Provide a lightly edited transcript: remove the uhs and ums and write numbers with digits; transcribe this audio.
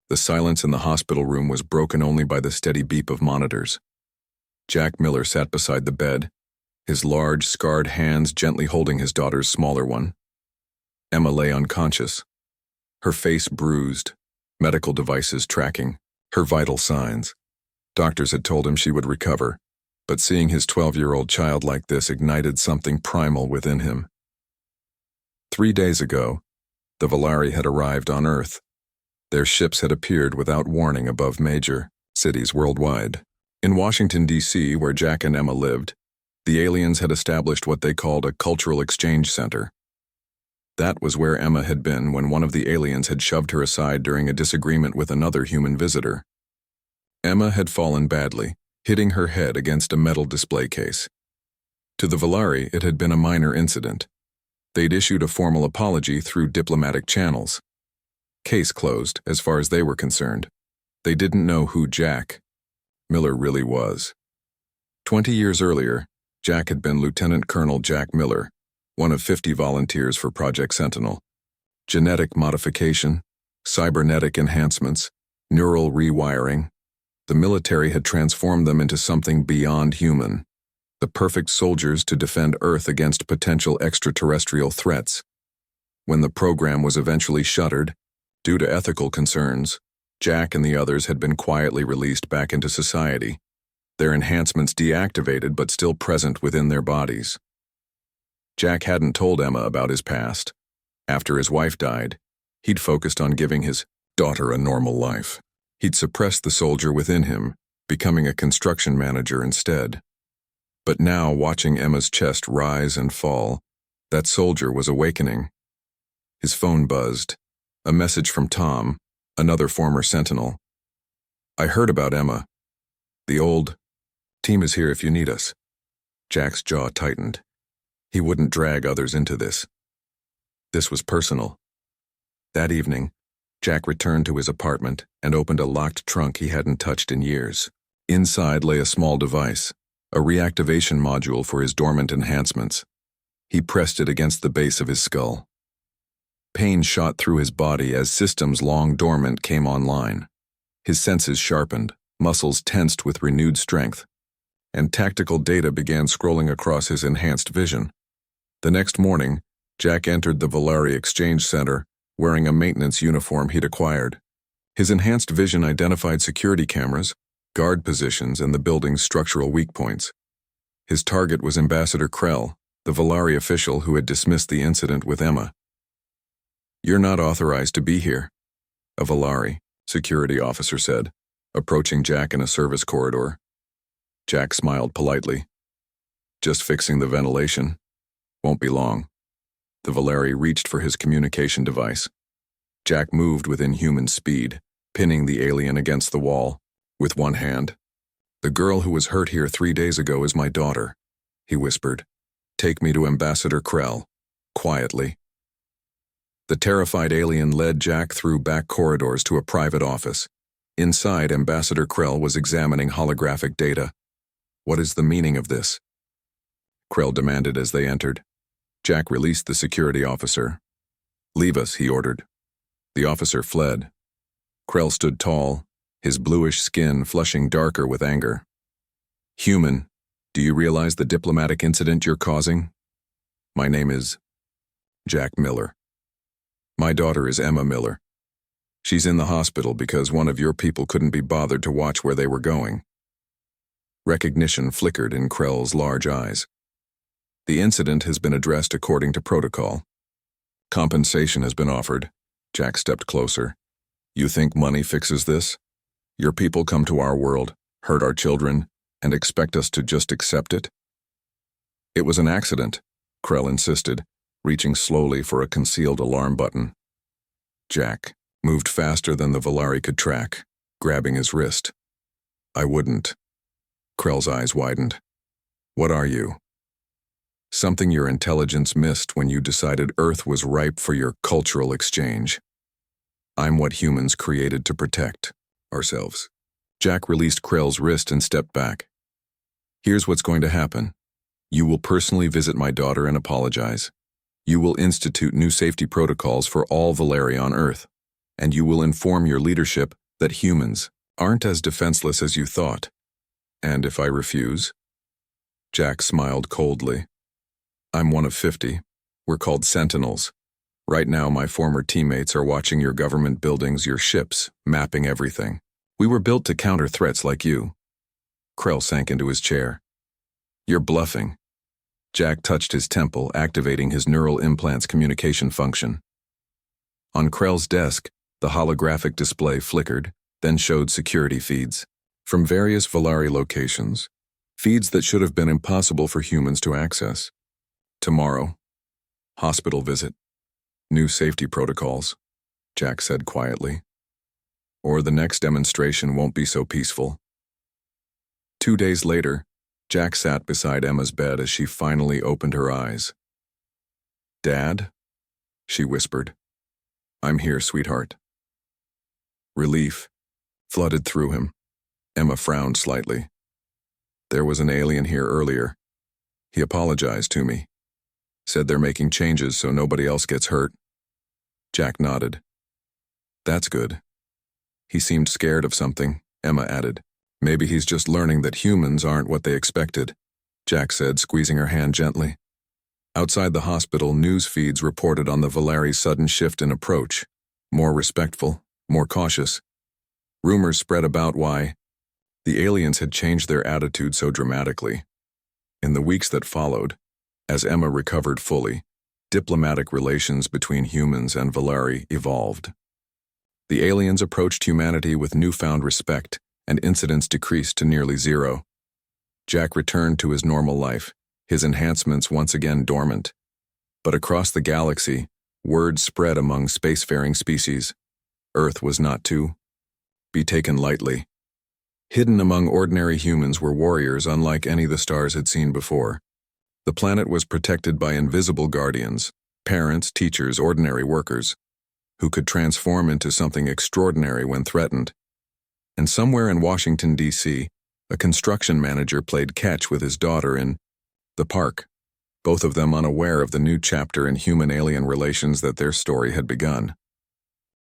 The silence in the hospital room was broken only by the steady beep of monitors. Jack Miller sat beside the bed, his large, scarred hands gently holding his daughter's smaller one. Emma lay unconscious, her face bruised, medical devices tracking her vital signs. Doctors had told him she would recover, but seeing his 12-year-old child like this ignited something primal within him. 3 days ago, the Volari had arrived on Earth. Their ships had appeared without warning above major cities worldwide. In Washington, D.C., where Jack and Emma lived, the aliens had established what they called a cultural exchange center. That was where Emma had been when one of the aliens had shoved her aside during a disagreement with another human visitor. Emma had fallen badly, hitting her head against a metal display case. To the Volari, it had been a minor incident. They'd issued a formal apology through diplomatic channels. Case closed, as far as they were concerned. They didn't know who Jack Miller really was. 20 years earlier, Jack had been Lieutenant Colonel Jack Miller, one of 50 volunteers for Project Sentinel. Genetic modification, cybernetic enhancements, neural rewiring. The military had transformed them into something beyond human, the perfect soldiers to defend Earth against potential extraterrestrial threats. When the program was eventually shuttered, due to ethical concerns, Jack and the others had been quietly released back into society, their enhancements deactivated but still present within their bodies. Jack hadn't told Emma about his past. After his wife died, he'd focused on giving his daughter a normal life. He'd suppressed the soldier within him, becoming a construction manager instead. But now, watching Emma's chest rise and fall, that soldier was awakening. His phone buzzed. A message from Tom, another former Sentinel. "I heard about Emma. The old team is here if you need us." Jack's jaw tightened. He wouldn't drag others into this. This was personal. That evening, Jack returned to his apartment and opened a locked trunk he hadn't touched in years. Inside lay a small device, a reactivation module for his dormant enhancements. He pressed it against the base of his skull. Pain shot through his body as systems long dormant came online. His senses sharpened, muscles tensed with renewed strength, and tactical data began scrolling across his enhanced vision. The next morning, Jack entered the Volari Exchange Center, wearing a maintenance uniform he'd acquired. His enhanced vision identified security cameras, guard positions, and the building's structural weak points. His target was Ambassador Krell, the Volari official who had dismissed the incident with Emma. "You're not authorized to be here," a Volari security officer said, approaching Jack in a service corridor. Jack smiled politely. "Just fixing the ventilation. Won't be long." The Volari reached for his communication device. Jack moved with inhuman speed, pinning the alien against the wall. With one hand, "The girl who was hurt here 3 days ago is my daughter," he whispered. "Take me to Ambassador Krell, quietly." The terrified alien led Jack through back corridors to a private office. Inside, Ambassador Krell was examining holographic data. "What is the meaning of this?" Krell demanded as they entered. Jack released the security officer. "Leave us," he ordered. The officer fled. Krell stood tall, his bluish skin flushing darker with anger. "Human, do you realize the diplomatic incident you're causing? My name is Jack Miller. My daughter is Emma Miller. She's in the hospital because one of your people couldn't be bothered to watch where they were going." Recognition flickered in Krell's large eyes. "The incident has been addressed according to protocol. Compensation has been offered." Jack stepped closer. "You think money fixes this? Your people come to our world, hurt our children, and expect us to just accept it?" "It was an accident," Krell insisted, reaching slowly for a concealed alarm button. Jack moved faster than the Volari could track, grabbing his wrist. "I wouldn't." Krell's eyes widened. "What are you?" "Something your intelligence missed when you decided Earth was ripe for your cultural exchange. I'm what humans created to protect ourselves." Jack released Krell's wrist and stepped back. "Here's what's going to happen. You will personally visit my daughter and apologize. You will institute new safety protocols for all Volari on Earth. and you will inform your leadership that humans aren't as defenseless as you thought. And if I refuse? Jack smiled coldly. I'm one of 50. We're called Sentinels. Right now, my former teammates are watching your government buildings, your ships, mapping everything. We were built to counter threats like you. Krell sank into his chair. You're bluffing. Jack touched his temple, activating his neural implant's communication function. On Krell's desk, the holographic display flickered, then showed security feeds from various Volari locations, feeds that should have been impossible for humans to access. Tomorrow, hospital visit, new safety protocols, Jack said quietly. Or the next demonstration won't be so peaceful. 2 days later, Jack sat beside Emma's bed as she finally opened her eyes. Dad? She whispered. I'm here, sweetheart. Relief flooded through him. Emma frowned slightly. There was an alien here earlier. He apologized to me. Said they're making changes so nobody else gets hurt. Jack nodded. That's good. He seemed scared of something, Emma added. Maybe he's just learning that humans aren't what they expected, Jack said, squeezing her hand gently. Outside the hospital, news feeds reported on the Volari's sudden shift in approach. More respectful, more cautious. Rumors spread about why the aliens had changed their attitude so dramatically. In the weeks that followed, as Emma recovered fully, diplomatic relations between humans and Volari evolved. The aliens approached humanity with newfound respect, and incidents decreased to nearly zero. Jack returned to his normal life, his enhancements once again dormant. But across the galaxy, word spread among spacefaring species. Earth was not to be taken lightly. Hidden among ordinary humans were warriors unlike any the stars had seen before. The planet was protected by invisible guardians, parents, teachers, ordinary workers, who could transform into something extraordinary when threatened. And somewhere in Washington, D.C., a construction manager played catch with his daughter in the park, both of them unaware of the new chapter in human-alien relations that their story had begun.